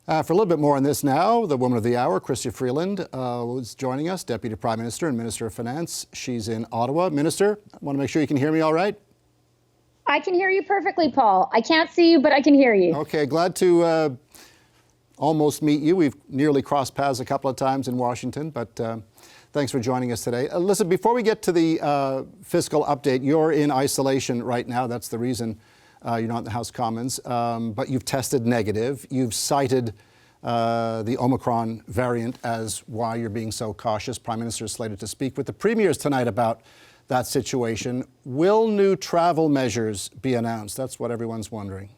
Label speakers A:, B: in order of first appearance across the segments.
A: For a little bit more on this now, the woman of the hour, Freeland, was joining us, Deputy Prime Minister and Minister of Finance. She's in Ottawa. Minister, I want to make sure you can hear me all right.
B: I can hear you perfectly, Paul. I can't see you, but I can hear you.
A: Okay, glad to almost meet you. We've nearly crossed paths a couple of times in Washington, but thanks for joining us today. Listen, before we get to the fiscal update, you're in isolation right now. That's the reason you're not in the House of Commons, but you've tested negative. You've cited the Omicron variant as why you're being so cautious. Prime Minister is slated to speak with the premiers tonight about that situation. Will new travel measures be announced? That's what everyone's wondering.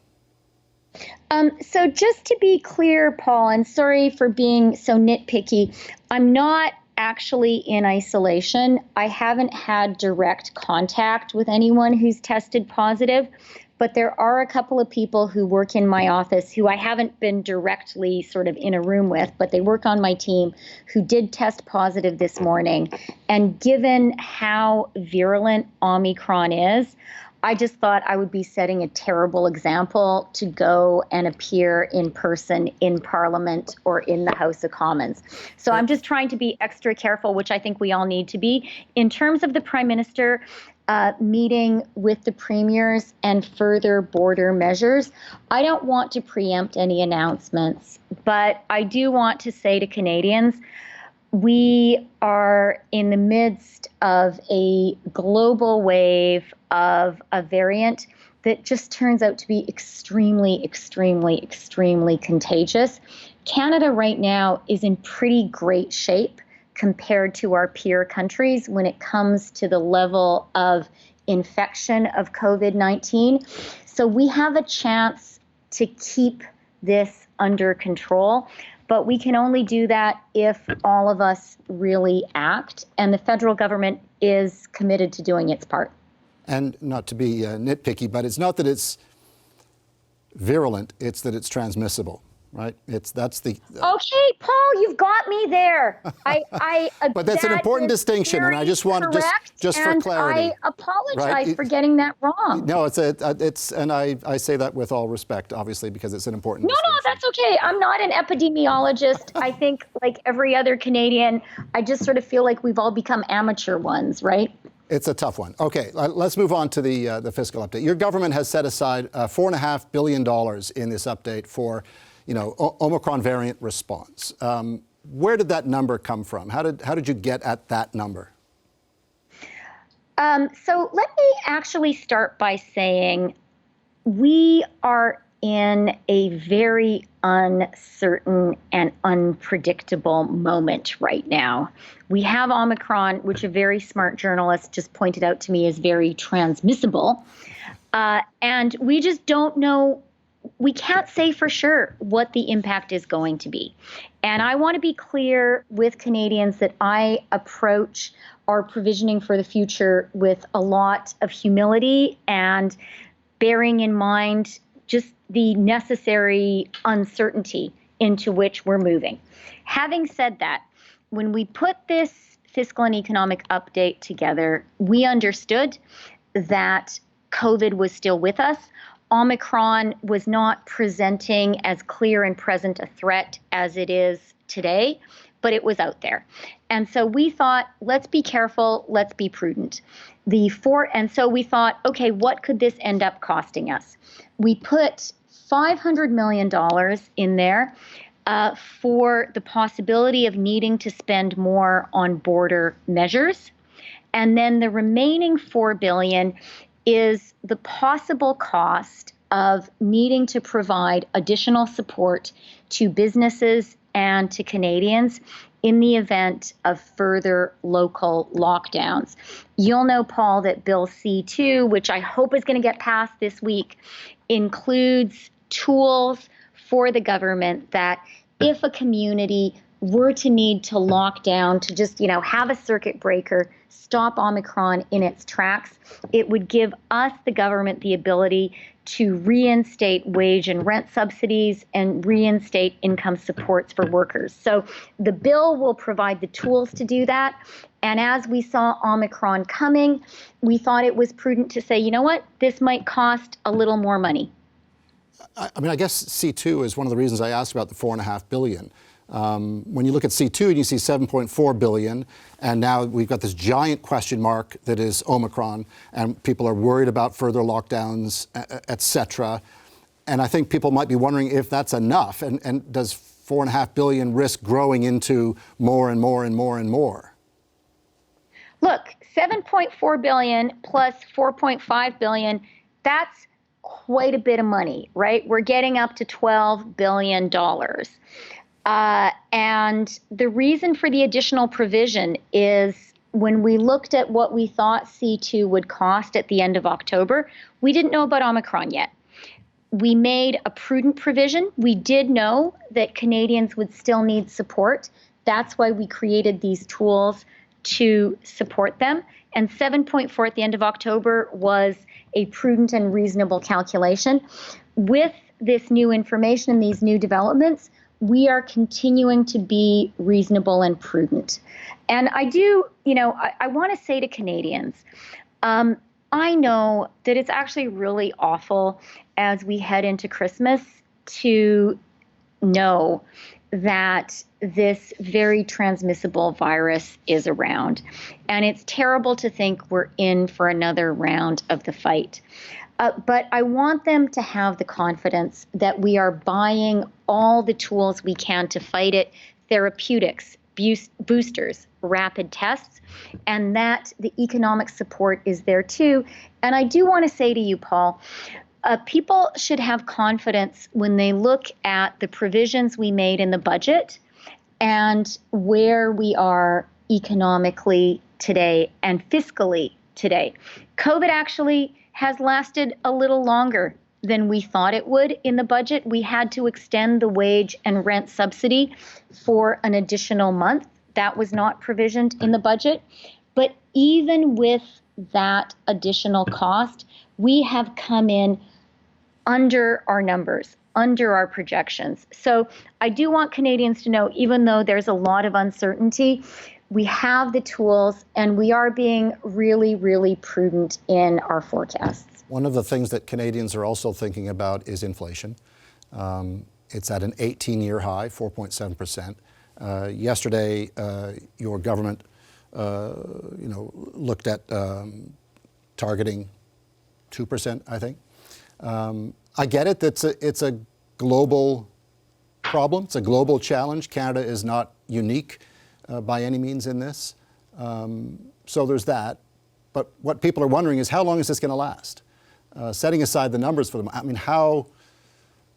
B: So just to be clear, Paul, and sorry for being so nitpicky, I'm not actually in isolation. I haven't had direct contact with anyone who's tested positive, but there are a couple of people who work in my office who I haven't been directly sort of in a room with, but they work on my team, who did test positive this morning. And given how virulent Omicron is, I just thought I would be setting a terrible example to go and appear in person in Parliament or in the House of Commons. So I'm just trying to be extra careful, which I think we all need to be. In terms of the Prime Minister meeting with the premiers and further border measures, I don't want to preempt any announcements, but I do want to say to Canadians, we are in the midst of a global wave of a variant that just turns out to be extremely, extremely, extremely contagious. Canada right now is in pretty great shape compared to our peer countries when it comes to the level of infection of COVID-19. So we have a chance to keep this under control. But we can only do that if all of us really act, and the federal government is committed to doing its part.
A: And not to be nitpicky, but it's not that it's virulent, it's that it's transmissible, right? That's the...
B: Okay, Paul, you've got me there.
A: But that's an important distinction, and I just want just for clarity.
B: I apologize for getting that wrong.
A: No, and I say that with all respect, obviously, because it's an important distinction.
B: No, that's okay. I'm not an epidemiologist. I think, like every other Canadian, I just sort of feel like we've all become amateur ones, right?
A: It's a tough one. Okay, let's move on to the fiscal update. Your government has set aside $4.5 billion in this update for, Omicron variant response. Where did that number come from? How did you get at that number?
B: So let me actually start by saying we are in a very uncertain and unpredictable moment right now. We have Omicron, which a very smart journalist just pointed out to me is very transmissible. And we just don't know. We can't say for sure what the impact is going to be. And I want to be clear with Canadians that I approach our provisioning for the future with a lot of humility and bearing in mind just the necessary uncertainty into which we're moving. Having said that, when we put this fiscal and economic update together, we understood that COVID was still with us. Omicron was not presenting as clear and present a threat as it is today, but it was out there. And so we thought, let's be careful, let's be prudent. And so we thought, okay, what could this end up costing us? We put $500 million in there for the possibility of needing to spend more on border measures. And then the remaining $4 billion is the possible cost of needing to provide additional support to businesses and to Canadians in the event of further local lockdowns. You'll know, Paul, that Bill C-2, which I hope is going to get passed this week, includes tools for the government that if a community were to need to lock down, to just, have a circuit breaker, stop Omicron in its tracks, it would give us, the government, the ability to reinstate wage and rent subsidies and reinstate income supports for workers. So the bill will provide the tools to do that. And as we saw Omicron coming, we thought it was prudent to say, you know what, this might cost a little more money.
A: I mean, I guess C2 is one of the reasons I asked about the $4.5 billion. When you look at C2 and you see $7.4 billion, and now we've got this giant question mark that is Omicron, and people are worried about further lockdowns, et cetera. And I think people might be wondering if that's enough, and does $4.5 billion risk growing into more and more and more and more?
B: Look, $7.4 billion plus $4.5 billion, that's quite a bit of money, right? We're getting up to $12 billion. And the reason for the additional provision is when we looked at what we thought C2 would cost at the end of October, we didn't know about Omicron yet. We made a prudent provision. We did know that Canadians would still need support. That's why we created these tools to support them. And 7.4 at the end of October was a prudent and reasonable calculation. With this new information and these new developments, we are continuing to be reasonable and prudent. And I do, I want to say to Canadians, I know that it's actually really awful as we head into Christmas to know that this very transmissible virus is around. And it's terrible to think we're in for another round of the fight. But I want them to have the confidence that we are buying all the tools we can to fight it, therapeutics, boosters, rapid tests, and that the economic support is there too. And I do want to say to you, Paul, people should have confidence when they look at the provisions we made in the budget and where we are economically today and fiscally today. COVID actually has lasted a little longer than we thought it would in the budget. We had to extend the wage and rent subsidy for an additional month. That was not provisioned in the budget. But even with that additional cost, we have come in under our numbers, under our projections. So I do want Canadians to know, even though there's a lot of uncertainty, we have the tools and we are being really, really prudent in our forecasts.
A: One of the things that Canadians are also thinking about is inflation. It's at an 18-year high, 4.7%. Yesterday, your government, looked at targeting 2%, I think. I get it. It's a global problem. It's a global challenge. Canada is not unique by any means in this. So there's that. But what people are wondering is how long is this going to last? Setting aside the numbers for them, I mean, how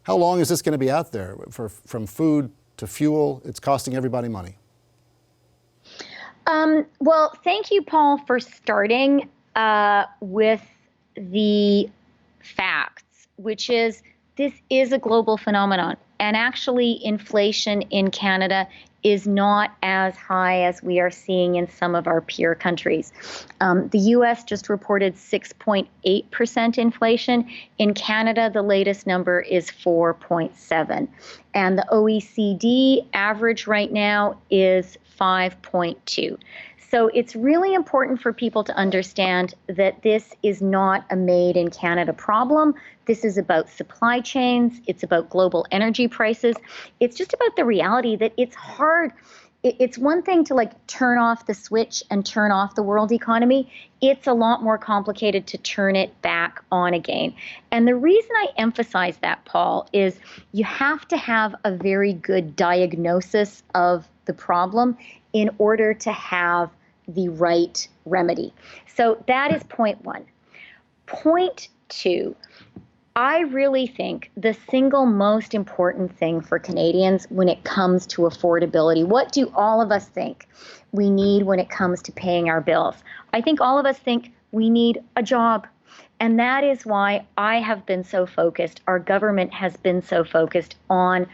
A: long is this going to be out there? From food to fuel, it's costing everybody money.
B: Well, thank you, Paul, for starting with the facts, which is this is a global phenomenon. And actually, inflation in Canada is not as high as we are seeing in some of our peer countries. The U.S. just reported 6.8% inflation. In Canada, the latest number is 4.7%. And the OECD average right now is 5.2%. So it's really important for people to understand that this is not a made in Canada problem. This is about supply chains. It's about global energy prices. It's just about the reality that it's hard. It's one thing to turn off the switch and turn off the world economy. It's a lot more complicated to turn it back on again. And the reason I emphasize that, Paul, is you have to have a very good diagnosis of the problem in order to have the right remedy. So that is point one. Point two, I really think the single most important thing for Canadians when it comes to affordability, what do all of us think we need when it comes to paying our bills? I think all of us think we need a job. And that is why I have been so focused, our government has been so focused on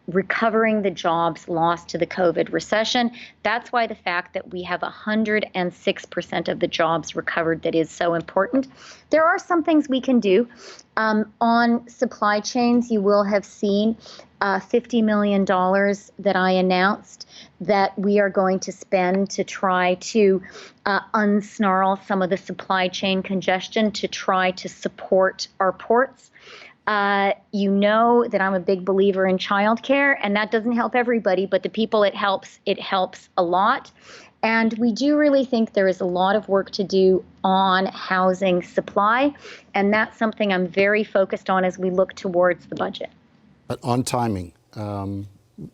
B: recovering the jobs lost to the COVID recession. That's why the fact that we have 106% of the jobs recovered that is so important. There are some things we can do. On supply chains, you will have seen $50 million that I announced that we are going to spend to try to unsnarl some of the supply chain congestion to try to support our ports. You know that I'm a big believer in childcare, and that doesn't help everybody, but the people it helps a lot. And we do really think there is a lot of work to do on housing supply, and that's something I'm very focused on as we look towards the budget.
A: But on timing,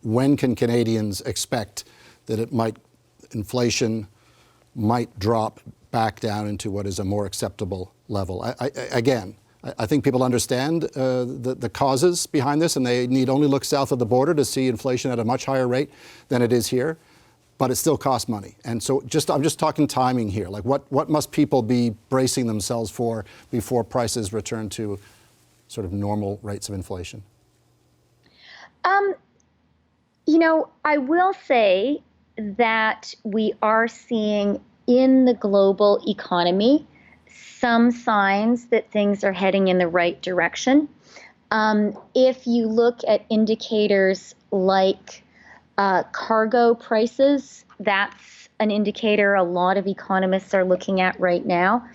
A: when can Canadians expect that inflation might drop back down into what is a more acceptable level? I think people understand the causes behind this, and they need only look south of the border to see inflation at a much higher rate than it is here. But it still costs money. And so I'm just talking timing here. Like what must people be bracing themselves for before prices return to sort of normal rates of inflation?
B: I will say that we are seeing in the global economy some signs that things are heading in the right direction. If you look at indicators like cargo prices, that's an indicator a lot of economists are looking at right now.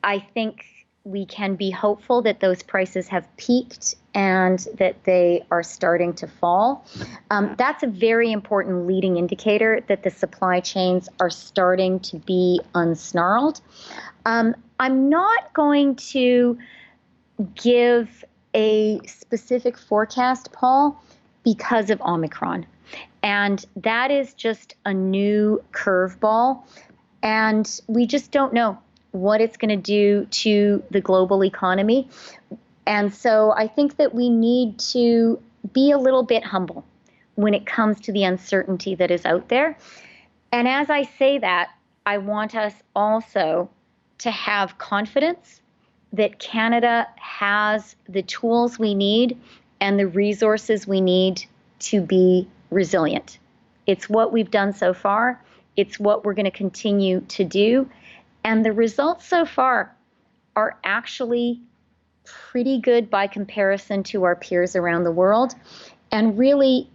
B: I think we can be hopeful that those prices have peaked and that they are starting to fall. That's a very important leading indicator that the supply chains are starting to be unsnarled. I'm not going to give a specific forecast, Paul, because of Omicron. And that is just a new curveball. And we just don't know what it's going to do to the global economy. And so I think that we need to be a little bit humble when it comes to the uncertainty that is out there. And as I say that, I want us also to have confidence that Canada has the tools we need and the resources we need to be resilient. It's what we've done so far. It's what we're going to continue to do. And the results so far are actually pretty good by comparison to our peers around the world. And really,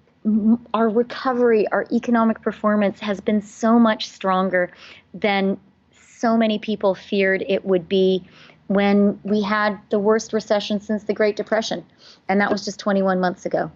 B: our recovery, our economic performance has been so much stronger than so many people feared it would be when we had the worst recession since the Great Depression. And that was just 21 months ago.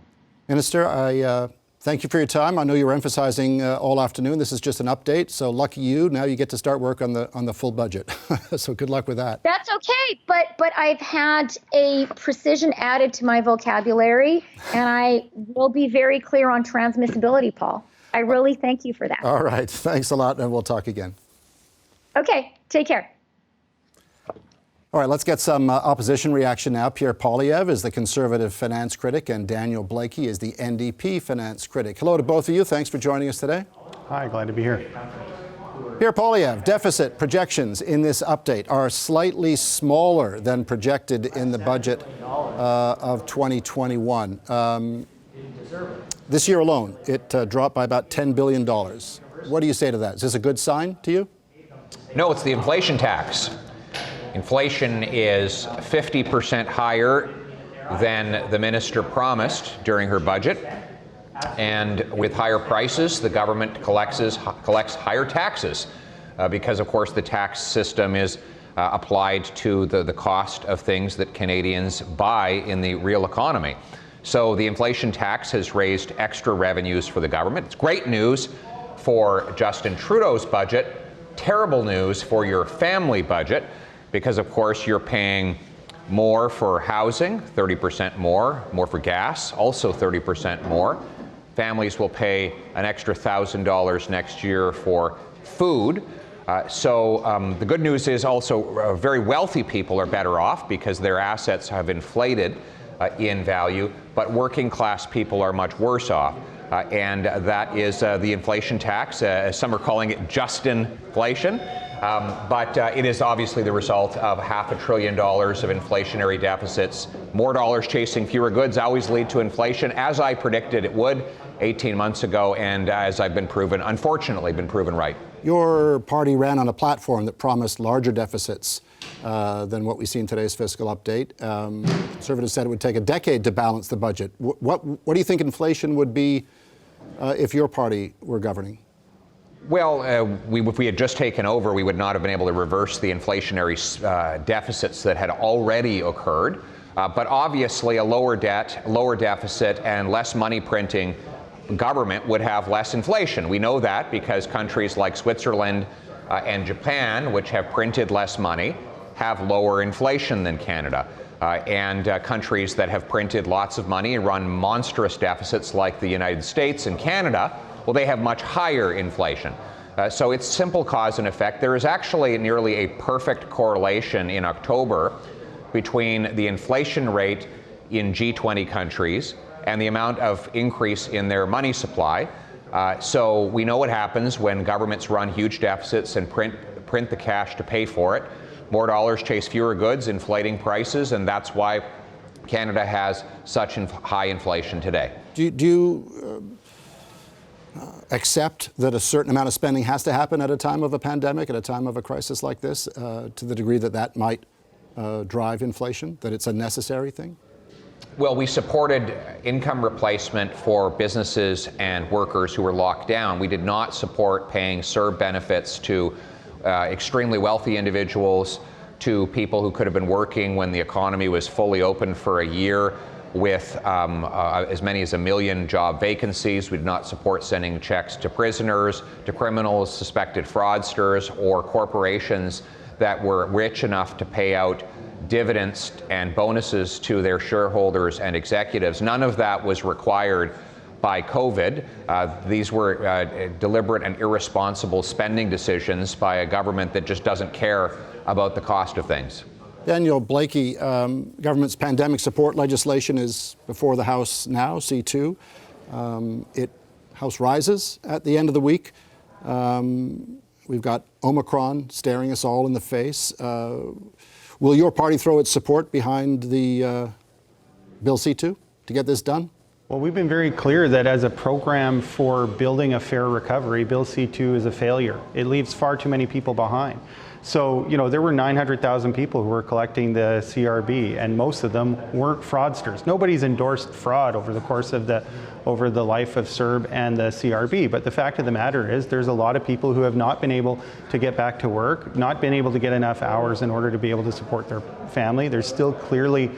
A: Minister, I thank you for your time. I know you were emphasizing all afternoon. This is just an update, so lucky you. Now you get to start work on the full budget. So good luck with that.
B: That's okay, but I've had a precision added to my vocabulary, and I will be very clear on transmissibility, Paul. I really thank you for that.
A: All right, thanks a lot, and we'll talk again.
B: Okay, take care.
A: All right, let's get some opposition reaction now. Pierre Poilievre is the Conservative finance critic, and Daniel Blakey is the NDP finance critic. Hello to both of you. Thanks for joining us today.
C: Hi, glad to be here.
A: Pierre Poilievre, deficit projections in this update are slightly smaller than projected in the budget of 2021. This year alone, it dropped by about $10 billion. What do you say to that? Is this a good sign to you?
D: No, it's the inflation tax. Inflation is 50% higher than the minister promised during her budget. And with higher prices, the government collects higher taxes because, of course, the tax system is applied to the cost of things that Canadians buy in the real economy. So the inflation tax has raised extra revenues for the government. It's great news for Justin Trudeau's budget, terrible news for your family budget, because, of course, you're paying more for housing, 30% more for gas, also 30% more. Families will pay an extra $1,000 next year for food. So the good news is also very wealthy people are better off because their assets have inflated in value, but working class people are much worse off. And that is the inflation tax, as some are calling it Justinflation. But it is obviously the result of $500 billion of inflationary deficits. More dollars chasing fewer goods always lead to inflation, as I predicted it would 18 months ago, and as I've unfortunately been proven right.
A: Your party ran on a platform that promised larger deficits than what we see in today's fiscal update. Conservatives said it would take a decade to balance the budget. What do you think inflation would be if your party were governing?
D: Well, if we had just taken over, we would not have been able to reverse the inflationary deficits that had already occurred. But obviously, a lower debt, lower deficit, and less money printing government would have less inflation. We know that because countries like Switzerland and Japan, which have printed less money, have lower inflation than Canada. And countries that have printed lots of money and run monstrous deficits like the United States and Canada, well, they have much higher inflation. So it's simple cause and effect. There is actually nearly a perfect correlation in October between the inflation rate in G20 countries and the amount of increase in their money supply. So we know what happens when governments run huge deficits and print the cash to pay for it. More dollars chase fewer goods, inflating prices, and that's why Canada has such high inflation today.
A: Do you accept that a certain amount of spending has to happen at a time of a pandemic, at a time of a crisis like this, to the degree that that might drive inflation, that it's a necessary thing?
D: Well, we supported income replacement for businesses and workers who were locked down. We did not support paying CERB benefits to extremely wealthy individuals, to people who could have been working when the economy was fully open for a year with as many as 1 million job vacancies. We did not support sending checks to prisoners, to criminals, suspected fraudsters, or corporations that were rich enough to pay out dividends and bonuses to their shareholders and executives. None of that was required by COVID. These were deliberate and irresponsible spending decisions by a government that just doesn't care about the cost of things.
A: Daniel Blakey, government's pandemic support legislation is before the House now, C2. House rises at the end of the week. We've got Omicron staring us all in the face. Will your party throw its support behind the Bill C2 to get this done?
C: Well, we've been very clear that as a program for building a fair recovery, Bill C2 is a failure. It leaves far too many people behind. So, there were 900,000 people who were collecting the CRB, and most of them weren't fraudsters. Nobody's endorsed fraud over the course of over the life of CERB and the CRB. But the fact of the matter is there's a lot of people who have not been able to get back to work, not been able to get enough hours in order to be able to support their family. There's still clearly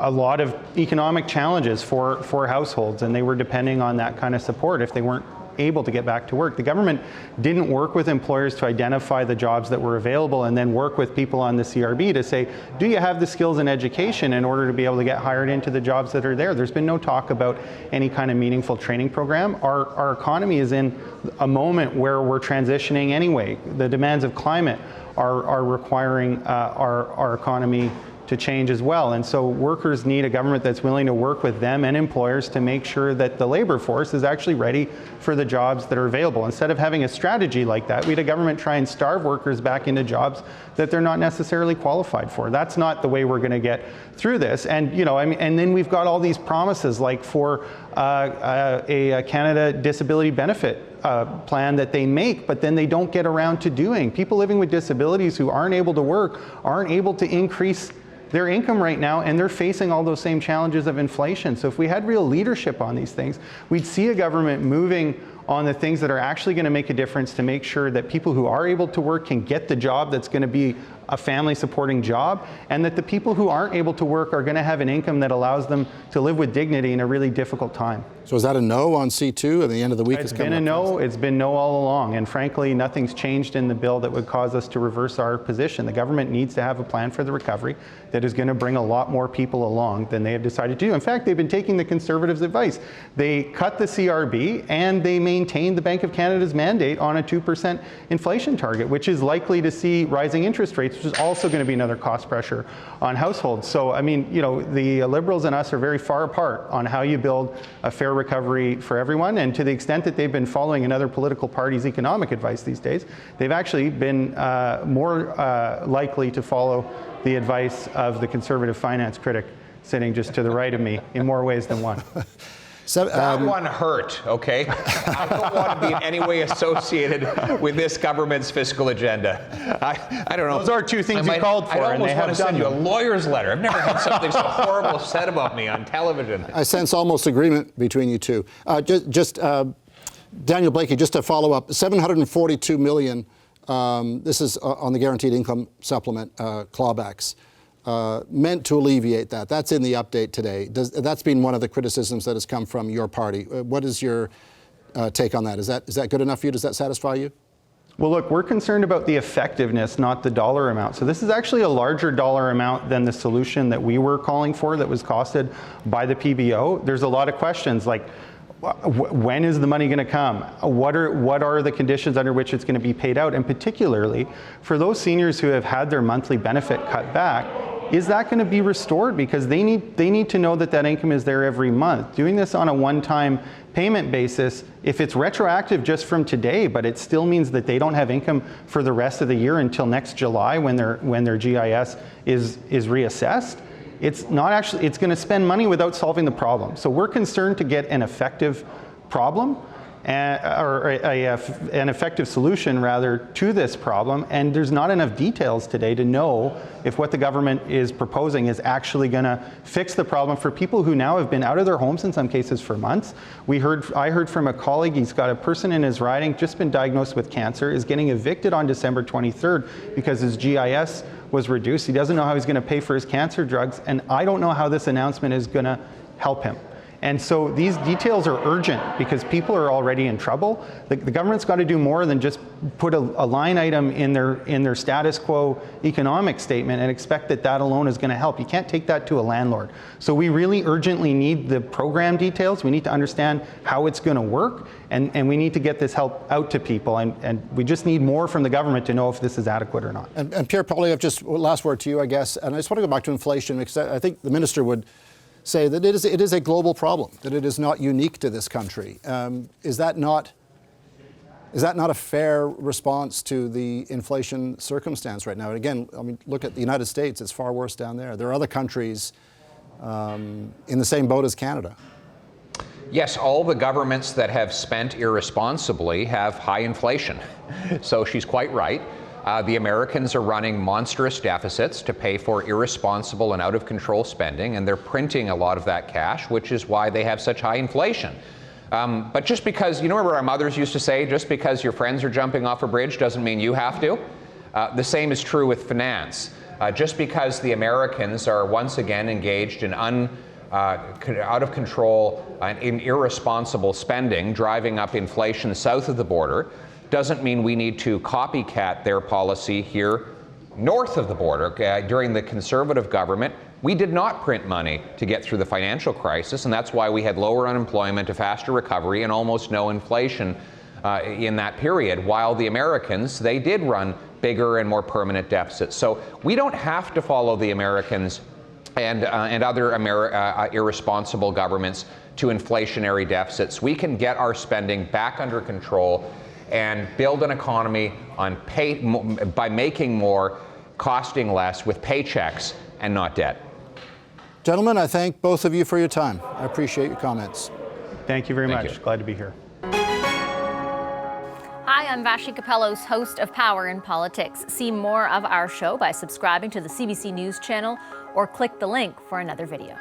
C: a lot of economic challenges for households, and they were depending on that kind of support if they weren't able to get back to work. The government didn't work with employers to identify the jobs that were available and then work with people on the CRB to say, do you have the skills and education in order to be able to get hired into the jobs that are there? There's been no talk about any kind of meaningful training program. Our economy is in a moment where we're transitioning anyway. The demands of climate are requiring our economy to change as well. And so workers need a government that's willing to work with them and employers to make sure that the labor force is actually ready for the jobs that are available. Instead of having a strategy like that, we had a government try and starve workers back into jobs that they're not necessarily qualified for. That's not the way we're going to get through this. And and then we've got all these promises like for a Canada disability benefit plan that they make, but then they don't get around to doing. People living with disabilities who aren't able to work aren't able to increase their income right now, and they're facing all those same challenges of inflation. So if we had real leadership on these things, we'd see a government moving on the things that are actually going to make a difference to make sure that people who are able to work can get the job that's going to be a family supporting job, and that the people who aren't able to work are going to have an income that allows them to live with dignity in a really difficult time.
A: So is that a no on C2 at the end of the week?
C: It's been a no. It's been no all along. And frankly, nothing's changed in the bill that would cause us to reverse our position. The government needs to have a plan for the recovery that is going to bring a lot more people along than they have decided to do. In fact, they've been taking the Conservatives' advice. They cut the CRB and they maintained the Bank of Canada's mandate on a 2% inflation target, which is likely to see rising interest rates, which is also going to be another cost pressure on households. So, the Liberals and us are very far apart on how you build a fair recovery for everyone. And to the extent that they've been following another political party's economic advice these days, they've actually been more likely to follow the advice of the Conservative finance critic sitting just to the right of me in more ways than one.
D: So, that one hurt, okay? I don't want to be in any way associated with this government's fiscal agenda. I don't know.
C: Those are two things you called for, and they have done. I almost want to send you a lawyer's letter. I've never had something so horrible said about me on television.
A: I sense almost agreement between you two. Daniel Blakey, just to follow up, $742 million, this is on the guaranteed income supplement clawbacks. meant to alleviate that. That's in the update today. That's been one of the criticisms that has come from your party. What is your take on that? Is that good enough for you? Does that satisfy you?
C: Well, look, we're concerned about the effectiveness, not the dollar amount. So this is actually a larger dollar amount than the solution that we were calling for that was costed by the PBO. There's a lot of questions like, when is the money going to come? What are the conditions under which it's going to be paid out? And particularly for those seniors who have had their monthly benefit cut back, is that going to be restored? Because they need to know that that income is there every month. Doing this on a one-time payment basis, if it's retroactive just from today, but it still means that they don't have income for the rest of the year until next July when their GIS is reassessed, it's going to spend money without solving the problem. So we're concerned to get an effective problem, or an effective solution rather to this problem, and there's not enough details today to know if what the government is proposing is actually going to fix the problem for people who now have been out of their homes in some cases for months. I heard from a colleague, he's got a person in his riding, just been diagnosed with cancer, is getting evicted on December 23rd because his GIS was reduced. He doesn't know how he's going to pay for his cancer drugs, and I don't know how this announcement is going to help him. And so these details are urgent because people are already in trouble. The government's got to do more than just put a line item in their status quo economic statement and expect that alone is going to help. You can't take that to a landlord. So we really urgently need the program details. We need to understand how it's going to work, and we need to get this help out to people. And we just need more from the government to know if this is adequate or not.
A: And Pierre Poilievre, just last word to you, I guess. And I just want to go back to inflation because I think the minister would say that it is a global problem, that it is not unique to this country. Is that not a fair response to the inflation circumstance right now? And again, I mean, look at the United States, it's far worse down there. There are other countries in the same boat as Canada.
D: Yes, all the governments that have spent irresponsibly have high inflation. So she's quite right. The Americans are running monstrous deficits to pay for irresponsible and out-of-control spending, and they're printing a lot of that cash, which is why they have such high inflation. But just because, you know what our mothers used to say, just because your friends are jumping off a bridge doesn't mean you have to. The same is true with finance. Just because the Americans are once again engaged in out of control and in irresponsible spending, driving up inflation south of the border, doesn't mean we need to copycat their policy here north of the border. During the Conservative government, we did not print money to get through the financial crisis, and that's why we had lower unemployment, a faster recovery, and almost no inflation in that period, while the Americans, they did run bigger and more permanent deficits. So we don't have to follow the Americans and other irresponsible governments to inflationary deficits. We can get our spending back under control and build an economy by making more, costing less, with paychecks and not debt.
A: Gentlemen, I thank both of you for your time. I appreciate your comments.
C: Thank you very much. Glad to be here.
E: Hi, I'm Vashi Capellos, host of Power in Politics. See more of our show by subscribing to the CBC News channel or click the link for another video.